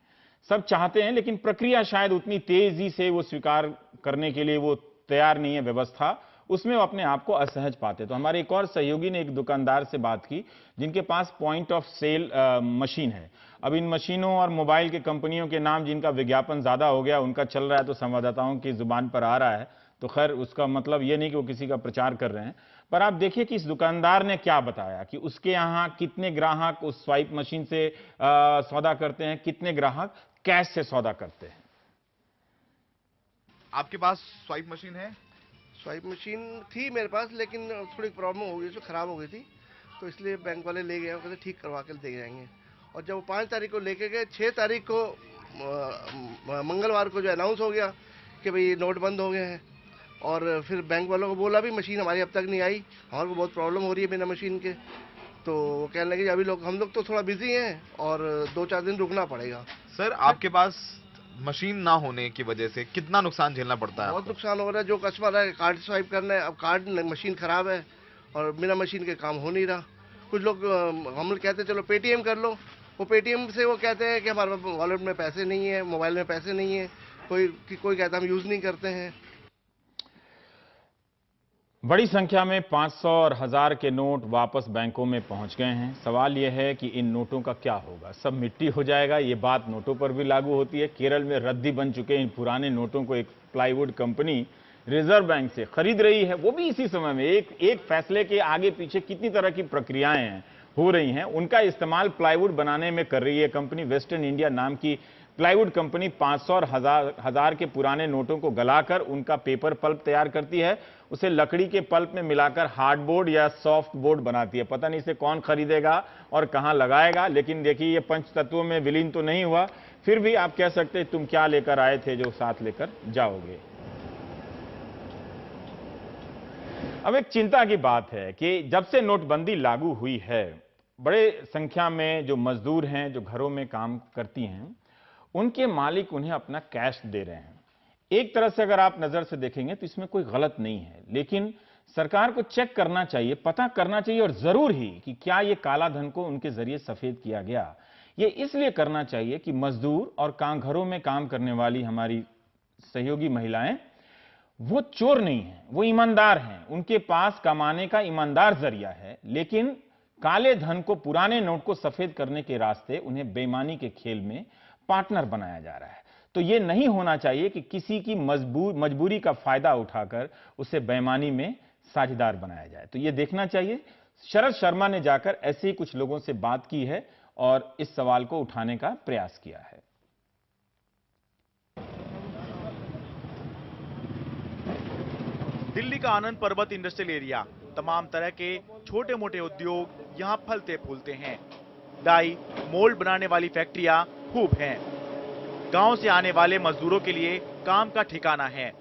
सब चाहते हैं, लेकिन प्रक्रिया शायद उतनी तेजी से वो स्वीकार करने के लिए वो तैयार नहीं है, व्यवस्था उसमें वो अपने आप को असहज पाते। तो हमारे एक और सहयोगी ने एक दुकानदार से बात की जिनके पास पॉइंट ऑफ सेल मशीन है। अब इन मशीनों और मोबाइल के कंपनियों के नाम जिनका विज्ञापन ज्यादा हो गया उनका चल रहा है, तो संवाददाताओं की जुबान पर आ रहा है, तो खैर उसका मतलब ये नहीं कि वो किसी का प्रचार कर रहे हैं। पर आप देखिए कि इस दुकानदार ने क्या बताया कि उसके यहाँ कितने ग्राहक उस स्वाइप मशीन से सौदा करते हैं, कितने ग्राहक कैश से सौदा करते हैं। आपके पास स्वाइप मशीन है? स्वाइप मशीन थी मेरे पास, लेकिन थोड़ी प्रॉब्लम हो गई, जो खराब हो गई थी, तो इसलिए बैंक वाले ले गए, कहते ठीक करवा के दे जाएंगे। और जब वो 5 तारीख को लेके गए, 6 तारीख को मंगलवार को जो अनाउंस हो गया कि भाई नोट बंद हो गए हैं, और फिर बैंक वालों को बोला भी मशीन हमारी अब तक नहीं आई, हमारे को बहुत प्रॉब्लम हो रही है बिना मशीन के। तो वो कहने लगे अभी हम लोग तो थोड़ा बिजी हैं और 2-4 दिन रुकना पड़ेगा। सर, आपके पास मशीन ना होने की वजह से कितना नुकसान झेलना पड़ता है? बहुत नुकसान हो रहा है। जो कस्टमर है कार्ड स्वाइप करना है, अब कार्ड मशीन खराब है और बिना मशीन के काम हो नहीं रहा। कुछ लोग हम लोग कहते हैं चलो पेटीएम कर लो, वो पेटीएम से वो कहते हैं कि हमारे वॉलेट में पैसे नहीं है, मोबाइल में पैसे नहीं है, कोई कहता हम यूज नहीं करते हैं। बड़ी संख्या में 500 और 1000 के नोट वापस बैंकों में पहुंच गए हैं। सवाल यह है कि इन नोटों का क्या होगा, सब मिट्टी हो जाएगा। ये बात नोटों पर भी लागू होती है। केरल में रद्दी बन चुके इन पुराने नोटों को एक प्लाईवुड कंपनी रिजर्व बैंक से खरीद रही है, वो भी इसी समय में। एक फैसले के आगे पीछे कितनी तरह की प्रक्रियाएं हो रही हैं, उनका इस्तेमाल प्लाईवुड बनाने में कर रही है कंपनी। वेस्टर्न इंडिया नाम की प्लाईवुड कंपनी 500 और 1000 के पुराने नोटों को गलाकर उनका पेपर पल्प तैयार करती है, उसे लकड़ी के पल्प में मिलाकर हार्डबोर्ड या सॉफ्ट बोर्ड बनाती है। पता नहीं इसे कौन खरीदेगा और कहां लगाएगा, लेकिन देखिए ये पंच तत्वों में विलीन तो नहीं हुआ, फिर भी आप कह सकते हैं तुम क्या लेकर आए थे जो साथ लेकर जाओगे। अब एक चिंता की बात है कि जब से नोटबंदी लागू हुई है, बड़े संख्या में जो मजदूर हैं, जो घरों में काम करती हैं, उनके मालिक उन्हें अपना कैश दे रहे हैं। एक तरह से अगर आप नजर से देखेंगे तो इसमें कोई गलत नहीं है, लेकिन सरकार को चेक करना चाहिए, पता करना चाहिए, और जरूर ही कि क्या ये काला धन को उनके जरिए सफेद किया गया। ये इसलिए करना चाहिए कि मजदूर और घरों में काम करने वाली हमारी सहयोगी महिलाएं वो चोर नहीं है, वो ईमानदार हैं, उनके पास कमाने का ईमानदार जरिया है, लेकिन काले धन को, पुराने नोट को सफेद करने के रास्ते उन्हें बेईमानी के खेल में पार्टनर बनाया जा रहा है। तो यह नहीं होना चाहिए कि किसी की मजबूरी का फायदा उठाकर उसे बेईमानी में साझेदार बनाया जाए। तो यह देखना चाहिए। शरद शर्मा ने जाकर ऐसे ही कुछ लोगों से बात की है और इस सवाल को उठाने का प्रयास किया है। दिल्ली का आनंद पर्वत इंडस्ट्रियल एरिया, तमाम तरह के छोटे मोटे उद्योग यहाँ फलते फूलते हैं। डाई, मोल्ड बनाने वाली फैक्ट्रियां खूब हैं। गांव से आने वाले मजदूरों के लिए काम का ठिकाना है।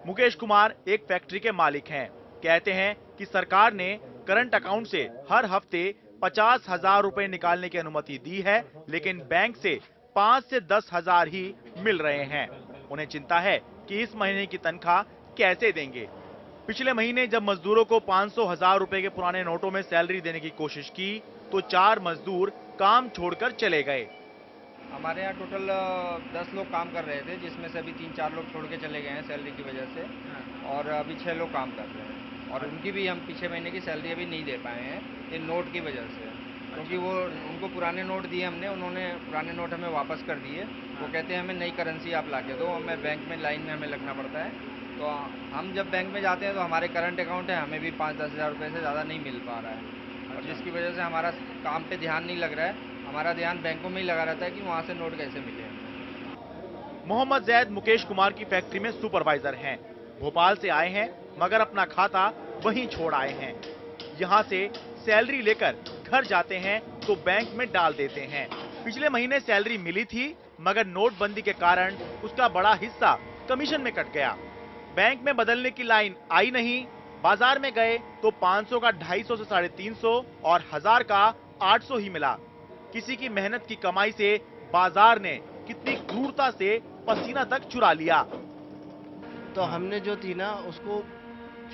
मुकेश कुमार एक फैक्ट्री के मालिक हैं। कहते हैं कि सरकार ने करंट अकाउंट से हर हफ्ते 50,000 रुपए निकालने की अनुमति दी है, लेकिन बैंक से 5 से 10,000 ही मिल रहे हैं। उन्हें चिंता है कि इस महीने की तनख्वाह कैसे देंगे। पिछले महीने जब मजदूरों को 500,000 रुपए के पुराने नोटों में सैलरी देने की कोशिश की तो 4 मजदूर काम छोड़कर चले गए। हमारे यहाँ टोटल 10 लोग काम कर रहे थे, जिसमें से अभी 3-4 लोग छोड़ के चले गए हैं सैलरी की वजह से, और अभी 6 लोग काम कर रहे हैं, और उनकी भी हम पिछले महीने की सैलरी अभी नहीं दे पाए हैं इन नोट की वजह से, क्योंकि वो उनको पुराने नोट दिए हमने, उन्होंने पुराने नोट हमें वापस कर दिए। वो कहते हैं हमें नई करेंसी आप ला के दो, हमें बैंक में लाइन में हमें लगना पड़ता है। तो हम जब बैंक में जाते हैं तो हमारे करंट अकाउंट है, हमें भी 5-10 हज़ार रुपये से ज़्यादा नहीं मिल पा रहा है, और जिसकी वजह से हमारा काम पे ध्यान नहीं लग रहा है। हमारा ध्यान बैंकों में ही लगा रहता है कि वहाँ से नोट कैसे मिले। मोहम्मद जैद मुकेश कुमार की फैक्ट्री में सुपरवाइजर हैं। भोपाल से आए हैं, मगर अपना खाता वहीं छोड़ आए हैं। यहाँ से सैलरी लेकर घर जाते हैं तो बैंक में डाल देते हैं। पिछले महीने सैलरी मिली थी, मगर नोटबंदी के कारण उसका बड़ा हिस्सा कमीशन में कट गया। बैंक में बदलने की लाइन आई नहीं बाजार में गए तो 500 का 250 से 350 और 1000 का 800 ही मिला। किसी की मेहनत की कमाई से बाजार ने कितनी क्रूरता से पसीना तक चुरा लिया। तो हमने जो थी ना उसको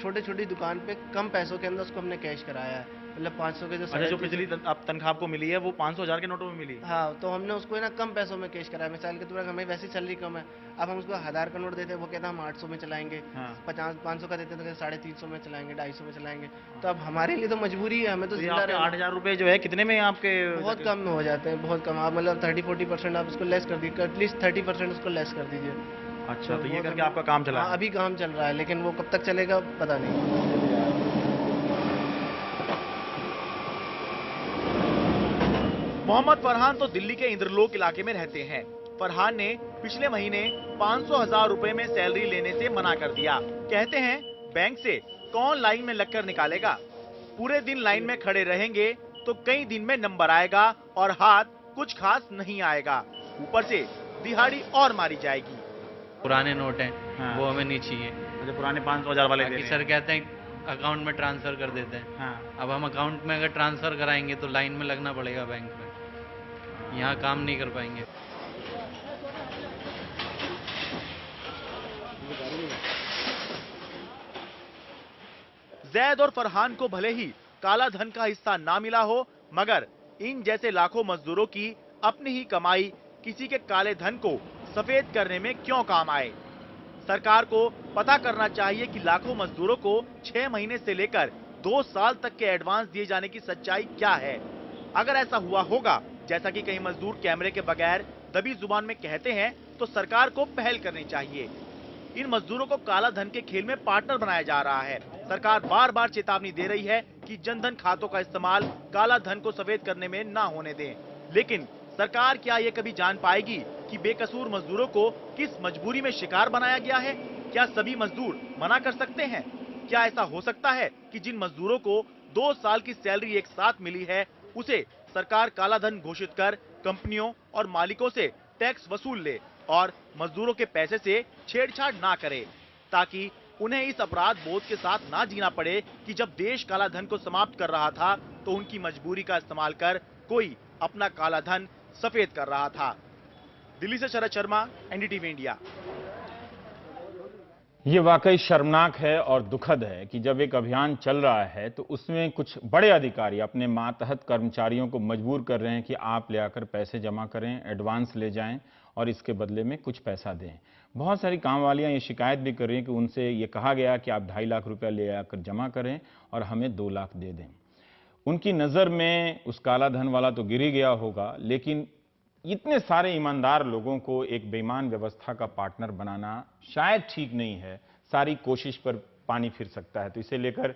छोटी छोटी दुकान पे कम पैसों के अंदर उसको हमने कैश कराया है, मतलब 500 के जो पिछली अब तनख्वाह आपको मिली है वो 500,000 के नोटों में मिली। हाँ, तो हमने उसको ना कम पैसों में कैश कराया। मिसाल के तौर पर हमें वैसी सैलरी कम है, अब हम उसको 1000 का नोट देते हैं, वो कहता है हम 800 में चलाएंगे। 500 का देते हैं तो 350 में चलाएंगे, 250 में चलाएंगे। तो अब हमारे लिए तो मजबूरी है, हमें तो 8,000 रुपए जो है कितने में आपके बहुत कम में हो जाते हैं, बहुत कम। आप मतलब 30-40% आप उसको लेस कर दीजिए, एटलीस्ट 30% उसको लेस कर दीजिए। अच्छा, तो ये करके आपका काम चला? अभी काम चल रहा है, लेकिन वो कब तक चलेगा पता नहीं। मोहम्मद फरहान तो दिल्ली के इंद्रलोक इलाके में रहते हैं। फरहान ने पिछले महीने 500,000 रुपए में सैलरी लेने से मना कर दिया। कहते हैं बैंक से कौन लाइन में लगकर निकालेगा, पूरे दिन लाइन में खड़े रहेंगे तो कई दिन में नंबर आएगा और हाथ कुछ खास नहीं आएगा, ऊपर से दिहाड़ी और मारी जाएगी। पुराने नोट हैं, वो हमें नहीं चाहिए। जो पुराने 500,000 वाले सर कहते हैं अकाउंट में ट्रांसफर कर देते हैं। अब हम अकाउंट में अगर ट्रांसफर कराएंगे तो लाइन में लगना पड़ेगा बैंक में, यहाँ काम नहीं कर पाएंगे। जैद और फरहान को भले ही काला धन का हिस्सा ना मिला हो, मगर इन जैसे लाखों मजदूरों की अपनी ही कमाई किसी के काले धन को सफेद करने में क्यों काम आए। सरकार को पता करना चाहिए कि लाखों मजदूरों को 6 महीने से लेकर 2 साल तक के एडवांस दिए जाने की सच्चाई क्या है। अगर ऐसा हुआ होगा जैसा कि कई मजदूर कैमरे के बगैर दबी जुबान में कहते हैं, तो सरकार को पहल करनी चाहिए। इन मजदूरों को काला धन के खेल में पार्टनर बनाया जा रहा है। सरकार बार बार चेतावनी दे रही है कि जनधन खातों का इस्तेमाल काला धन को सफेद करने में ना होने दें, लेकिन सरकार क्या ये कभी जान पाएगी कि बेकसूर मजदूरों को किस मजबूरी में शिकार बनाया गया है। क्या सभी मजदूर मना कर सकते हैं? क्या ऐसा हो सकता है कि जिन मजदूरों को 2 साल की सैलरी एक साथ मिली है, उसे सरकार काला धन घोषित कर कंपनियों और मालिकों से टैक्स वसूल ले और मजदूरों के पैसे से छेड़छाड़ ना करे, ताकि उन्हें इस अपराध बोध के साथ ना जीना पड़े कि जब देश काला धन को समाप्त कर रहा था तो उनकी मजबूरी का इस्तेमाल कर कोई अपना काला धन सफेद कर रहा था। दिल्ली से शरद शर्मा, एनडीटीवी इंडिया। ये वाकई शर्मनाक है और दुखद है कि जब एक अभियान चल रहा है तो उसमें कुछ बड़े अधिकारी अपने मातहत कर्मचारियों को मजबूर कर रहे हैं कि आप ले आकर पैसे जमा करें, एडवांस ले जाएं और इसके बदले में कुछ पैसा दें। बहुत सारी कामवालियां ये शिकायत भी कर रही हैं कि उनसे ये कहा गया कि आप 2.5 लाख रुपया ले आकर जमा करें और हमें 2 लाख दे दें। उनकी नज़र में उस काला धन वाला तो गिर ही गया होगा, लेकिन इतने सारे ईमानदार लोगों को एक बेईमान व्यवस्था का पार्टनर बनाना शायद ठीक नहीं है। सारी कोशिश पर पानी फिर सकता है। तो इसे लेकर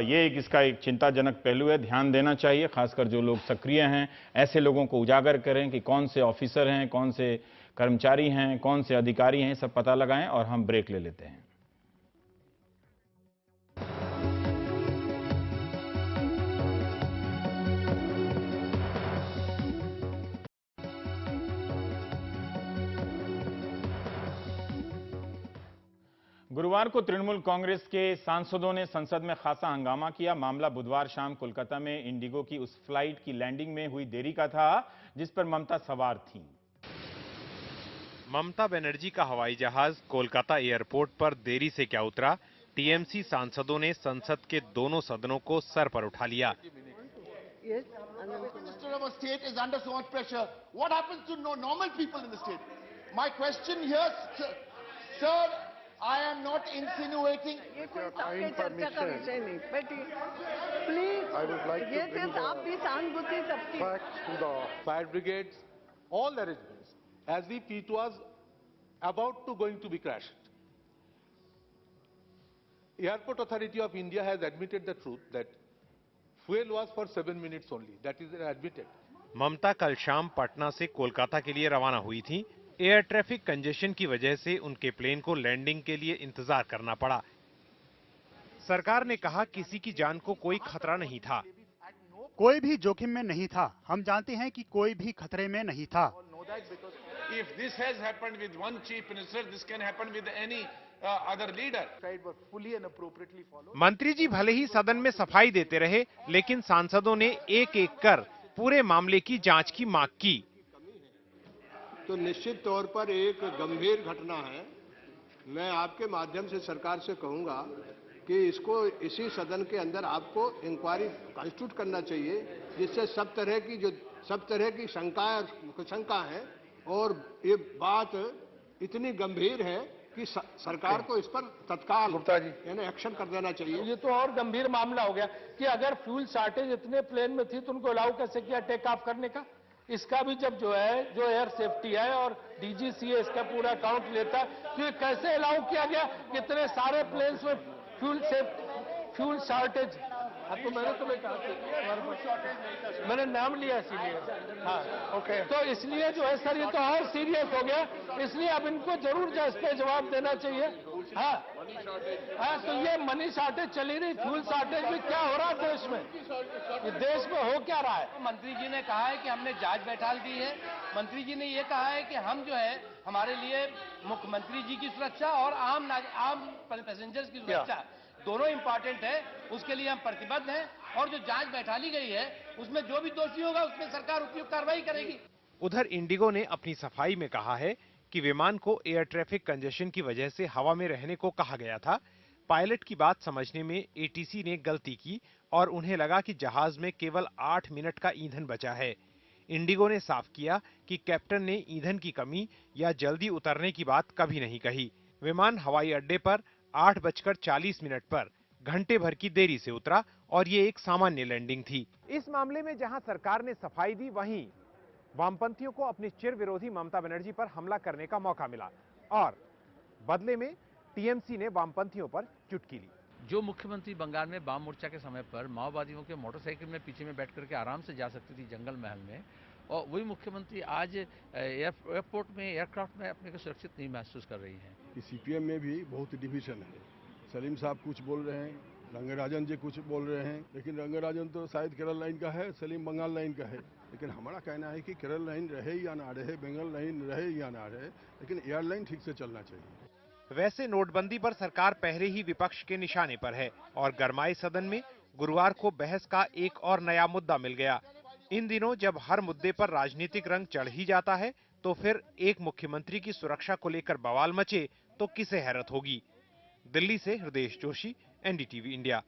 ये इसका एक चिंताजनक पहलू है, ध्यान देना चाहिए। खासकर जो लोग सक्रिय हैं ऐसे लोगों को उजागर करें कि कौन से ऑफिसर हैं, कौन से कर्मचारी हैं, कौन से अधिकारी हैं, सब पता लगाएं। और हम ब्रेक ले लेते हैं। गुरुवार को तृणमूल कांग्रेस के सांसदों ने संसद में खासा हंगामा किया। मामला बुधवार शाम कोलकाता में इंडिगो की उस फ्लाइट की लैंडिंग में हुई देरी का था जिस पर ममता सवार थीं। ममता बनर्जी का हवाई जहाज कोलकाता एयरपोर्ट पर देरी से क्या उतरा, टीएमसी सांसदों ने संसद के दोनों सदनों को सर पर उठा लिया। I am not insinuating. ये कोई सबके चर्चा का विषय नहीं, बैठिए please. I would like to bring आप भी सहानुभूति सबकी। Facts to the fire brigades, all arrangements, as if it was about to going to be crashed. Airport Authority of India has admitted the truth that fuel was for 7 minutes only. That is admitted. ममता कल शाम पटना से कोलकाता के लिए रवाना हुई थी। Air traffic congestion की वजह से उनके प्लेन को लैंडिंग के लिए इंतजार करना पड़ा। सरकार ने कहा किसी की जान को कोई खतरा नहीं था। कोई भी जोखिम में नहीं था। हम जानते हैं कि कोई भी खतरे में नहीं था। If this has happened with one chief minister, this can happen with any other leader. Was fully and appropriately followed. मंत्री जी भले ही सदन में सफाई देते रहे, लेकिन सांसदों ने एक-एक कर पूरे मामले की जांच की मांग की। तो निश्चित तौर पर एक गंभीर घटना है। मैं आपके माध्यम से सरकार से कहूंगा कि इसको इसी सदन के अंदर आपको इंक्वायरी कॉन्स्टिट्यूट करना चाहिए, जिससे सब तरह की शंका है और ये बात इतनी गंभीर है कि सरकार को इस पर तत्काल यानी एक्शन कर देना चाहिए। ये तो और गंभीर मामला हो गया कि अगर फ्यूल शॉर्टेज इतने प्लेन में थी तो उनको अलाउ कैसे किया टेक ऑफ करने का। इसका भी जब जो एयर सेफ्टी है और डीजीसीए इसका पूरा अकाउंट लेता है, तो ये कैसे अलाउ किया गया कितने सारे प्लेन्स में फ्यूल शॉर्टेज। तो मैंने तुम्हें कहा मैंने नाम लिया इसीलिए। हाँ ओके। तो इसलिए जो है सर ये तो और सीरियस हो गया, इसलिए अब इनको जरूर इस पे जवाब देना चाहिए। हाँ तो ये मनी शॉर्टेज चली रही, फ्यूल शॉर्टेज में क्या हो रहा है देश में, ये देश में हो क्या रहा है। मंत्री जी ने कहा है कि हमने जांच बैठाल दी है। मंत्री जी ने ये कहा है कि हम जो है हमारे लिए मुख्यमंत्री जी की सुरक्षा और आम पैसेंजर्स की सुरक्षा दोनों इंपॉर्टेंट है, उसके लिए हम प्रतिबद्ध हैं और जो जांच बैठाली गई है उसमें जो भी दोषी होगा उसमें सरकार उपयुक्त कार्रवाई करेगी। उधर इंडिगो ने अपनी सफाई में कहा है कि विमान को एयर ट्रैफिक कंजेशन की वजह से हवा में रहने को कहा गया था। पायलट की बात समझने में एटीसी ने गलती की और उन्हें लगा कि जहाज में केवल 8 मिनट का ईंधन बचा है। इंडिगो ने साफ किया कि कैप्टन ने ईंधन की कमी या जल्दी उतरने की बात कभी नहीं कही। विमान हवाई अड्डे पर 8:40 पर घंटे भर की देरी से उतरा और ये एक सामान्य लैंडिंग थी। इस मामले में जहां सरकार ने सफाई दी, वहीं वामपंथियों को अपनी चिर विरोधी ममता बनर्जी पर हमला करने का मौका मिला और बदले में टीएमसी ने वामपंथियों पर चुटकी ली। जो मुख्यमंत्री बंगाल में वाम मोर्चा के समय पर माओवादियों के मोटरसाइकिल में पीछे में बैठ करके आराम से जा सकती थी जंगल महल में, और वही मुख्यमंत्री आज एयरपोर्ट में एयरक्राफ्ट में अपने को सुरक्षित नहीं महसूस कर रही हैं। सीपीएम में भी बहुत डिवीजन है। सलीम साहब कुछ बोल रहे हैं, रंगराजन जी कुछ बोल रहे हैं, लेकिन रंगराजन तो शायद केरल लाइन का है, सलीम बंगाल लाइन का है। लेकिन हमारा कहना है कि केरल लाइन रहे या ना रहे, बंगाल लाइन रहे या ना रहे, लेकिन एयरलाइन ठीक से चलना चाहिए। वैसे नोटबंदी पर सरकार पहले ही विपक्ष के निशाने पर है और गरमाए सदन में गुरुवार को बहस का एक और नया मुद्दा मिल गया। इन दिनों जब हर मुद्दे पर राजनीतिक रंग चढ़ ही जाता है, तो फिर एक मुख्यमंत्री की सुरक्षा को लेकर बवाल मचे तो किसे हैरत होगी। दिल्ली से हृदय जोशी, एनडीटीवी इंडिया।